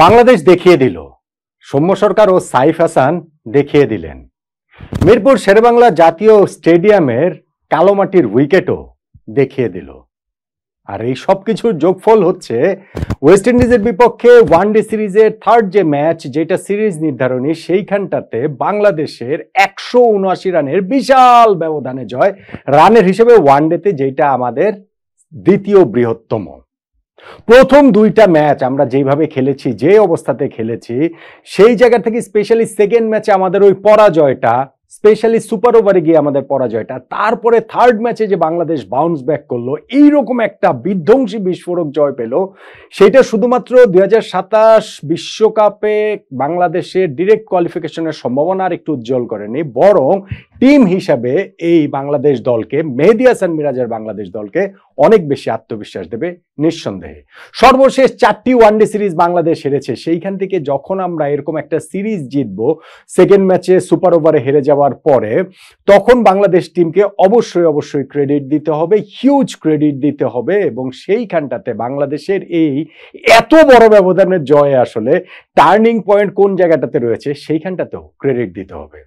বাংলাদেশ দেখিয়ে দিল, সৌম্য সরকার ও সাইফ হাসান দেখিয়ে দিলেন। মিরপুর শেরেবাংলা জাতীয় স্টেডিয়ামের কালো মাটির উইকেটও দেখিয়ে দিল। আর এই সব কিছুর যোগফল হচ্ছে ওয়েস্ট ইন্ডিজের বিপক্ষে ওয়ানডে সিরিজের থার্ড যে ম্যাচ, যেটা সিরিজ নির্ধারণী, সেইখানটাতে বাংলাদেশের 179 রানের বিশাল ব্যবধানে জয়। রানের হিসেবে ওয়ানডেতে যেটা আমাদের দ্বিতীয় বৃহত্তম। প্রথম দুইটা ম্যাচ আমরা যেভাবে খেলেছি, যে অবস্থাতে খেলেছি, সেই জায়গা থেকে স্পেশালি সেকেন্ড ম্যাচে আমাদের ওই পরাজয়টা, স্পেশালি সুপার ওভারে গিয়ে আমাদের পরাজয়টা, তারপরে থার্ড ম্যাচে যে বাংলাদেশ বাউন্স ব্যাক করলো, এইরকম একটা বিধ্বংসী বিস্ফোরক জয় পেল, সেটা শুধুমাত্র 2027 বিশ্বকাপে বাংলাদেশের ডিরেক্ট কোয়ালিফিকেশনের সম্ভাবনা আর একটু উজ্জ্বল করেনি, বরং টিম হিসাবে এই বাংলাদেশ দলকে, মেহেদী হাসান মিরাজের বাংলাদেশ দলকে অনেক বেশি আত্মবিশ্বাস দেবে নিঃসন্দেহে। সর্বশেষ 4টি ওয়ানডে সিরিজ বাংলাদেশ হেরেছে, সেইখান থেকে যখন আমরা এরকম একটা সিরিজ জিতবো সেকেন্ড ম্যাচে সুপার ওভারে হেরে যাওয়ার পরে, তখন বাংলাদেশ টিমকে অবশ্যই ক্রেডিট দিতে হবে, হিউজ ক্রেডিট দিতে হবে। এবং সেইখানটাতে বাংলাদেশের এই এত বড় ব্যবধানের জয়ে আসলে টার্নিং পয়েন্ট কোন জায়গাটাতে রয়েছে, সেইখানটাতেও ক্রেডিট দিতে হবে।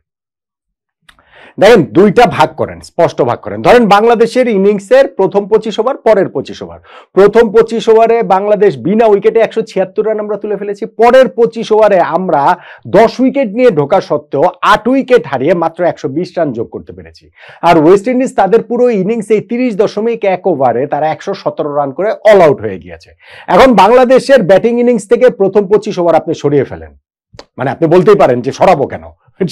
দেখেন, দুইটা ভাগ করেন, স্পষ্ট ভাগ করেন। ধরেন বাংলাদেশের ইনিংসের প্রথম 25 ওভার, পরের 25 ওভার। প্রথম 25 ওভারে বাংলাদেশ বিনা উইকেটে 176 রান আমরা তুলে ফেলেছি। পরের 25 ওভারে আমরা 10 উইকেট নিয়ে ঢোকা সত্ত্বেও 8 উইকেট হারিয়ে মাত্র 120 রান যোগ করতে পেরেছি। আর ওয়েস্ট ইন্ডিজ তাদের পুরো ইনিংসে 30.1 ওভারে তারা 117 রান করে অল আউট হয়ে গিয়েছে। এখন বাংলাদেশের ব্যাটিং ইনিংস থেকে প্রথম 25 ওভার আপনি সরিয়ে ফেলেন, মানে আপনি বলতেই পারেন যে সরাবো কেন,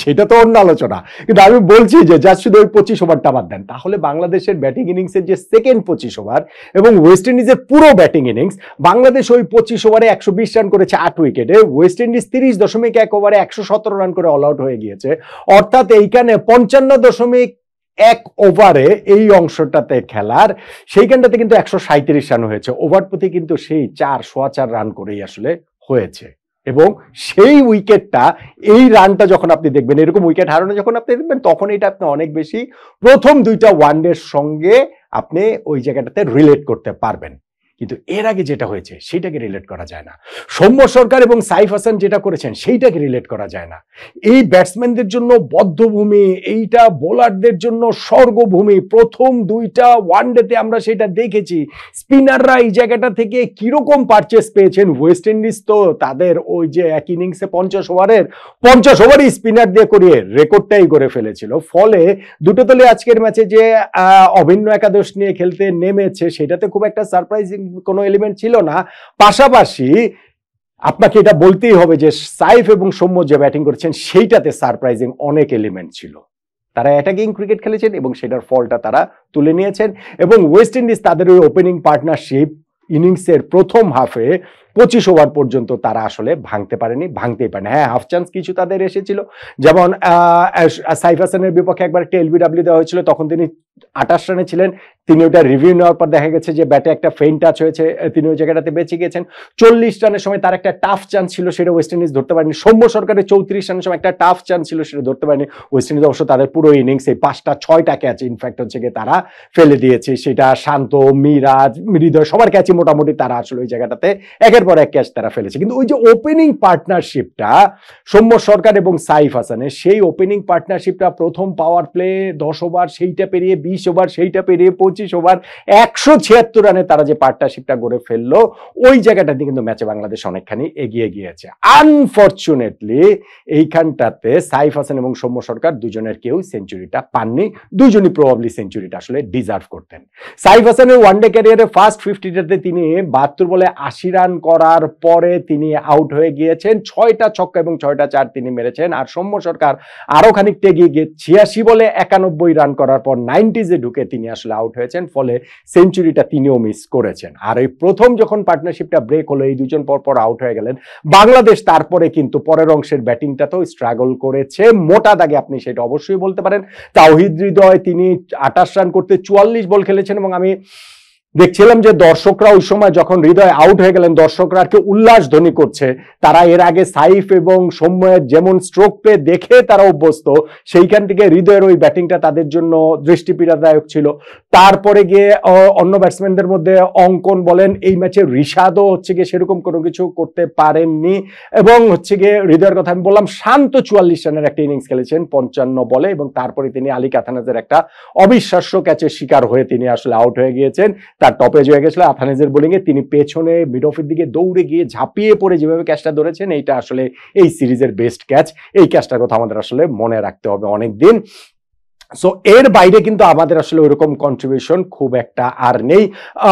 সেটা তো অন্য আলোচনা, কিন্তু আমি বলছি যে যা শুধু ওই 25 ওভারটা বাদ দেন, তাহলে বাংলাদেশের ব্যাটিং ইনিংসের যে সেকেন্ড 25 ওভার এবং ওয়েস্ট ইন্ডিজের পুরো ব্যাটিং ইনিংস, বাংলাদেশ ওই 25 ওভারে 120 রান করেছে 8 উইকেটে, ওয়েস্ট ইন্ডিজ 30.1 ওভারে 117 রান করে অল আউট হয়ে গিয়েছে। অর্থাৎ এইখানে 55.1 ওভারে এই অংশটাতে খেলার, সেইখানটাতে কিন্তু 137 রান হয়েছে। ওভার প্রতি কিন্তু সেই 4.25 রান করেই আসলে হয়েছে। এবং সেই উইকেটটা, এই রানটা যখন আপনি দেখবেন, এরকম উইকেট হারানো যখন আপনি দেখবেন, তখন এটা আপনি অনেক বেশি প্রথম দুইটা ওয়ানডের সঙ্গে আপনি ওই জায়গাটাতে রিলেট করতে পারবেন। কিন্তু এর আগে যেটা হয়েছে সেইটাকে রিলেট করা যায় না। সৌম্য সরকার এবং সাইফ হাসান যেটা করেছেন সেইটাকে রিলেট করা যায় না। এই ব্যাটসম্যানদের জন্য বদ্ধভূমি, এইটা বোলারদের জন্য স্বর্গভূমি। প্রথম দুইটা ওয়ানডেতে আমরা সেটা দেখেছি। স্পিনাররা এই জায়গাটা থেকে কিরকম পারচেস পেয়েছেন। ওয়েস্ট ইন্ডিজ তো তাদের ওই যে এক ইনিংসে 50 ওভারই স্পিনার দিয়ে করিয়ে রেকর্ডটাই করে ফেলেছিল। ফলে দুটো দলে আজকের ম্যাচে যে অভিন্ন একাদশ নিয়ে খেলতে নেমেছে, সেটাতে খুব একটা সারপ্রাইজিং কোনো এলিমেন্ট ছিল না। পাশাপাশি আপনাকে এটা বলতেই হবে যে সাইফ এবং সৌম্য যে ব্যাটিং করেছেন সেইটাতে সারপ্রাইজিং অনেক এলিমেন্ট ছিল। তারা অ্যাটাকিং ক্রিকেট খেলেছেন এবং সেটার ফলটা তারা তুলে নিয়েছেন। এবং ওয়েস্ট ইন্ডিজ তাদের ওই ওপেনিং পার্টনারশিপ ইনিংসের প্রথম হাফে 25 ওভার পর্যন্ত তারা আসলে ভাঙতেই পারেনি। হ্যাঁ, হাফ চান্স কিছু তাদের এসেছিল, যেমন সাইফ হাসানের বিপক্ষে একবার একটা এলবিডব্লিউ দেওয়া হয়েছিল, তখন তিনি 28 রানে ছিলেন। তিনি ওটা রিভিউ নেওয়ার পর দেখা গেছে যে ব্যাটে একটা ফেইন টাচ হয়েছে, তিনি ওই জায়গাটাতে বেঁচে গেছেন। 40 রানের সময় তার একটা টাফ চান্স ছিল, সেটা ওয়েস্ট ইন্ডিজ ধরতে পারেনি। সৌম্য সরকারের 34 রানের সময় একটা টাফ চান্স ছিল, সেটা ধরতে পারেনি ওয়েস্ট ইন্ডিজ। অবশ্য তাদের পুরো ইনিংস এই 5টা-6টা ক্যাচ ইনফ্যাক্ট হচ্ছে গিয়ে তারা ফেলে দিয়েছে। সেটা শান্ত, মিরাজ, হৃদয়, সবার ক্যাচই মোটামুটি তারা আসলে ওই জায়গাটাতে একের পর এক ক্যাচ তারা ফেলেছে। কিন্তু ওই যে ওপেনিং পার্টনারশিপটা সৌম্য সরকার এবং সাইফ হাসানের, সেই ওপেনিং পার্টনারশিপটা প্রথম পাওয়ার প্লে 10 ওভার, সেইটা পেরিয়ে 20 ওভার, সেইটা পেরিয়ে 25 ওভার, 176 রানে তারা যে পার্টনারশিপটা গড়ে ফেললো, ওই জায়গাটাতে কিন্তু ম্যাচে বাংলাদেশ অনেকখানি এগিয়ে গিয়েছে। আনফরচুনেটলি এইখানটাতে সাইফ হাসান এবং সৌম্য সরকার দুজনের কেউ সেঞ্চুরিটা পাননি। দুজনই প্রবাবলি সেঞ্চুরিটা আসলে ডিজার্ভ করতেন। সাইফ হাসানের ওয়ানডে ক্যারিয়ারে ফার্স্ট 50টাতে তিনি 72 বলে 80 রান করার পরে তিনি আউট হয়ে গিয়েছেন। 6টা ছক্কা এবং 6টা চার তিনি মেরেছেন। আর সৌম্য সরকার আরো খানিকটা এগিয়ে গিয়ে 86 বলে 91 রান করার পর 90s-এ ঢুকে তিনি আসলে আউট হয়েছেন। ফলে সেঞ্চুরিটা তিনিও মিস করেছেন। আর এই প্রথম যখন পার্টনারশিপটা ব্রেক হলো, এই দুজন পর আউট হয়ে গেলেন, বাংলাদেশ তারপরে কিন্তু পরের অংশের ব্যাটিংটাতেও স্ট্রাগল করেছে। মোটা দাগে আপনি সেটা অবশ্যই বলতে পারেন। তাওহিদ হৃদয় তিনি 28 রান করতে 44 বল খেলেছেন এবং আমি দেখছিলাম যে দর্শকরা ওই সময় যখন হৃদয় আউট হয়ে গেলেন, দর্শকরা আর কি উল্লাস ধ্বনি করছে। তারা এর আগে সাইফ এবং সৌম্যের যেমন স্ট্রোক পেয়ে দেখে তারা অভ্যস্ত, সেইখান থেকে হৃদয়ের ওই ব্যাটিংটা তাদের জন্য দৃষ্টিপীড়াদায়ক ছিল। তারপরে গিয়ে অন্য ব্যাটসম্যানদের মধ্যে অঙ্কন বলেন, এই ম্যাচে ঋষাদও হচ্ছে গিয়ে সেরকম কোনো কিছু করতে পারেননি। এবং হচ্ছে গিয়ে হৃদয়ের কথা আমি বললাম, শান্ত 44 রানের একটা ইনিংস খেলেছেন 55 বলে, এবং তারপরে তিনি আলী কাথানাজের একটা অবিশ্বাস্য ক্যাচের শিকার হয়ে তিনি আসলে আউট হয়ে গিয়েছেন। তার টপে হয়ে গেছিল আথানেজের বোলিং এ, তিনি পেছনে মিড অফের দিকে দৌড়ে গিয়ে ঝাঁপিয়ে পড়ে যেভাবে ক্যাচটা ধরেছেন, এইটা আসলে এই সিরিজের বেস্ট ক্যাচ। এই ক্যাচটার কথা আমাদের আসলে মনে রাখতে হবে অনেকদিন। সো এর বাইরে কিন্তু আমাদের আসলে ওইরকম কন্ট্রিবিউশন খুব একটা আর নেই।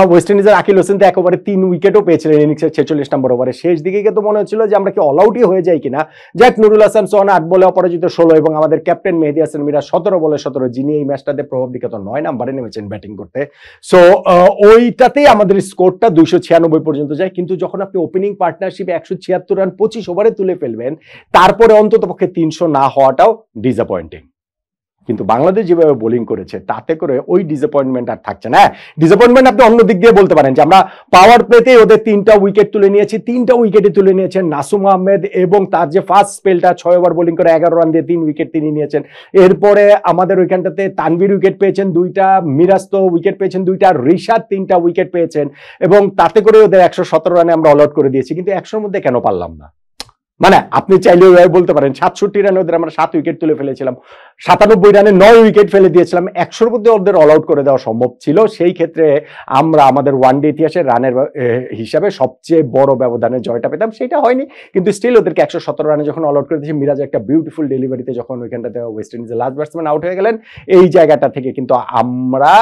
ওয়েস্ট ইন্ডিজের আকিল হোসেন তো একেবারে 3 উইকেটও পেয়েছিলেন ইনিংসের 46 নম্বর ওভারে। শেষ দিকে কিন্তু মনে হচ্ছিল যে আমরা কি অল আউটই হয়ে যাই কিনা। যাক, নুরুল হাসান সোহান 8 বলে অপরাজিত 16 এবং আমাদের ক্যাপ্টেন মেহেদী হাসান মিরাজ 17 বলে 17, যিনি এই ম্যাচটাতে প্রভাব বিখ্যাত 9 নম্বরে নেমেছেন ব্যাটিং করতে। সো ওইটাতেই আমাদের স্কোরটা 296 পর্যন্ত যায়। কিন্তু যখন আপনি ওপেনিং পার্টনারশিপে 176 রান 25 ওভারে তুলে ফেলবেন, তারপরে অন্তত পক্ষে 300 না হওয়াটাও ডিসঅ্যাপয়েন্টিং। কিন্তু বাংলাদেশ যেভাবে বোলিং করেছে তাতে করে ওই ডিসঅ্যাপয়েন্টমেন্ট আর থাকছে না। ডিসঅ্যাপয়েন্টমেন্ট আপনি অন্য দিক দিয়ে বলতে পারেন যে আমরা পাওয়ার প্লেতেই ওদের 3টা উইকেট তুলে নিয়েছি। 3টা উইকেটে তুলে নিয়েছেন নাসুম আহমেদ, এবং তার যে ফার্স্ট স্পেলটা 6 ওভার বোলিং করে 11 রান দিয়ে 3 উইকেট তিনি নিয়েছেন। এরপরে আমাদের ওইখানটাতে তানভীর উইকেট পেয়েছেন 2টা, মিরাজ তো উইকেট পেয়েছেন 2টা, ঋষাদ 3টা উইকেট পেয়েছেন, এবং তাতে করে ওদের 117 রানে আমরা অল আউট করে দিয়েছি। কিন্তু 100-র মধ্যে কেন পারলাম না? মানে আপনি চাইলে বলতে পারেন 67 রানে ওদের আমরা 7 উইকেট তুলে ফেলেছিলাম, 97 রানে 9 উইকেট ফেলে দিয়েছিলাম, 100-র মধ্যে ওদের অল আউট করে দেওয়া সম্ভব ছিল। সেই ক্ষেত্রে আমরা আমাদের ওয়ানডে ইতিহাসে রানের হিসাবে সবচেয়ে বড় ব্যবধানে জয়টা পেতাম, সেটা হয়নি। কিন্তু স্টিল ওদেরকে 117 রানে যখন অল আউট করে দিয়েছি, মিরাজ একটা বিউটিফুল ডেলিভারিতে যখন ওইখানটাতে ওয়েস্ট ইন্ডিজের লাস্ট ব্যাটসম্যান আউট হয়ে গেলেন, এই জায়গাটা থেকে কিন্তু আমরা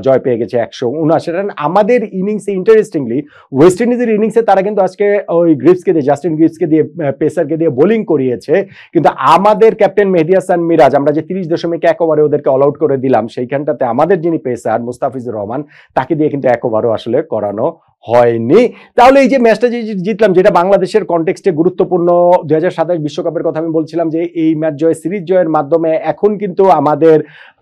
জয় পেয়ে গেছি 179 রান। আমাদের ইনিংসে ইন্টারেস্টিংলি ওয়েস্ট ইন্ডিজের ইনিংসে তারা কিন্তু আজকে ওই গ্রিপসকে দিয়ে, জাস্টিন গ্রিপসকে দিয়ে, পেসারকে দিয়ে বোলিং করিয়েছে, কিন্তু আমাদের ক্যাপ্টেন মেহেদী হাসান মিরাজ আমরা যে 30.1 ওভারে ওদেরকে অল আউট করে দিলাম, সেইখানটাতে আমাদের যিনি পেসার মুস্তাফিজুর রহমান, তাকে দিয়ে কিন্তু 1 ওভারও আসলে করানো হয়নি। তাহলে এই যে ম্যাচটা যে জিতলাম, যেটা বাংলাদেশের কনটেক্সটে গুরুত্বপূর্ণ, 2027 বিশ্বকাপের কথা আমি বলছিলাম যে এই ম্যাচ জয়, সিরিজ জয়ের মাধ্যমে এখন কিন্তু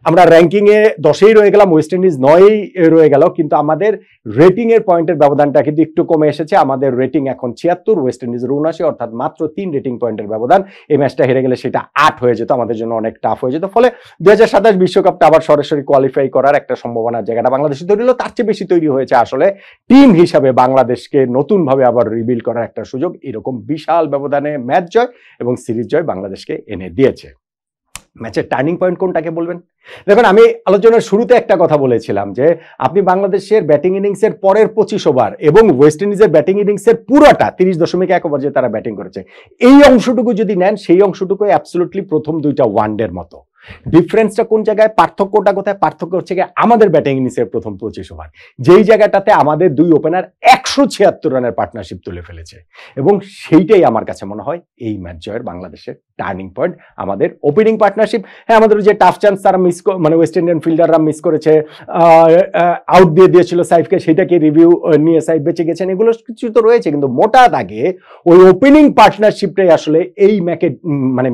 আমরা র্যাঙ্কিং এ 10এই রয়ে গেলাম, ওয়েস্ট ইন্ডিজ 9এই রয়ে গেল, কিন্তু আমাদের রেটিং এর পয়েন্টের ব্যবধানটা কিন্তু একটু কমে এসেছে। আমাদের রেটিং এখন 76, ওয়েস্ট ইন্ডিজের 79, অর্থাৎ মাত্র 3 রেটিং পয়েন্টের ব্যবধান। এই ম্যাচটা হেরে গেলে সেটা 8 হয়ে যেত, আমাদের জন্য অনেক টাফ হয়ে যেত। ফলে 2027 বিশ্বকাপটা আবার সরাসরি কোয়ালিফাই করার একটা সম্ভাবনার জায়গাটা বাংলাদেশে তৈরি হলো। তার চেয়ে বেশি তৈরি হয়েছে আসলে টিম হিসাবে বাংলাদেশকে নতুনভাবে আবার রিবিল্ড করার একটা সুযোগ। এরকম বিশাল ব্যবধানে ম্যাচ জয় এবং সিরিজ জয় বাংলাদেশকে এনে দিয়েছে। ম্যাচের টার্নিং পয়েন্ট কোনটাকে বলবেন? দেখুন, আমি আলোচনার শুরুতে একটা কথা বলেছিলাম যে আপনি বাংলাদেশের ব্যাটিং ইনিংসের পরের 25 ওভার এবং ওয়েস্ট ইন্ডিজের ব্যাটিং ইনিংসের পুরোটা 30.1 ওভার যে তারা ব্যাটিং করেছে, এই অংশটুকু যদি নেন, সেই অংশটুকু অ্যাবসলিউটলি প্রথম 2টা ওয়ানডের মতো। ডিফারেন্সটা কোন জায়গায়, পার্থক্যটা কোথায়? পার্থক্য হচ্ছে গিয়ে আমাদের ব্যাটিং ইনিংসের প্রথম 25 ওভার, যেই জায়গাটাতে আমাদের 2 ওপেনার 176 রানের পার্টনারশিপ তুলে ফেলেছে, এবং সেইটাই আমার কাছে মনে হয় এই ম্যাচ জয়ের বাংলাদেশের টার্নিং পয়েন্ট। আমাদের ওপেনিং পার্টনারশিপ, হ্যাঁ আমাদের যে টাফ চান্স তারা মানে ওয়েস্ট ইন্ডিয়ান ফিল্ডাররা মিস করেছে, আউট দিয়ে দিয়েছিল সাইফকে, সেটাকে রিভিউ নিয়ে সাইফ বেঁচে গেছেন, এগুলো কিছু তো রয়েছে, কিন্তু মোটা দাগে ওই ওপেনিং পার্টনারশিপটাই আসলে এই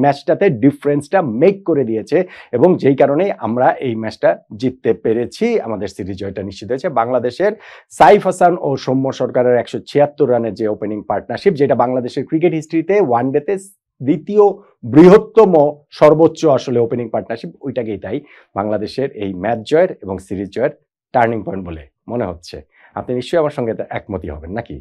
ম্যাচটাতে ডিফারেন্সটা মেক করে দিয়েছে, এবং যেই কারণে আমরা এই ম্যাচটা জিততে পেরেছি। আমাদের সিরিজ জয়টা নিশ্চিত হয়েছে। বাংলাদেশের সাইফ হাসান ও সৌম্য সরকারের 176 রানের যে ওপেনিং পার্টনারশিপ, যেটা বাংলাদেশের ক্রিকেট হিস্ট্রিতে ওয়ানডেতে দ্বিতীয় বৃহত্তম সর্বোচ্চ আসলে ওপেনিং পার্টনারশিপ, ওইটাকেই তাই বাংলাদেশের এই ম্যাচ জয়ের এবং সিরিজ জয়ের টার্নিং পয়েন্ট বলে মনে হচ্ছে। আপনি নিশ্চয়ই আমার সঙ্গে একমতই হবেন নাকি?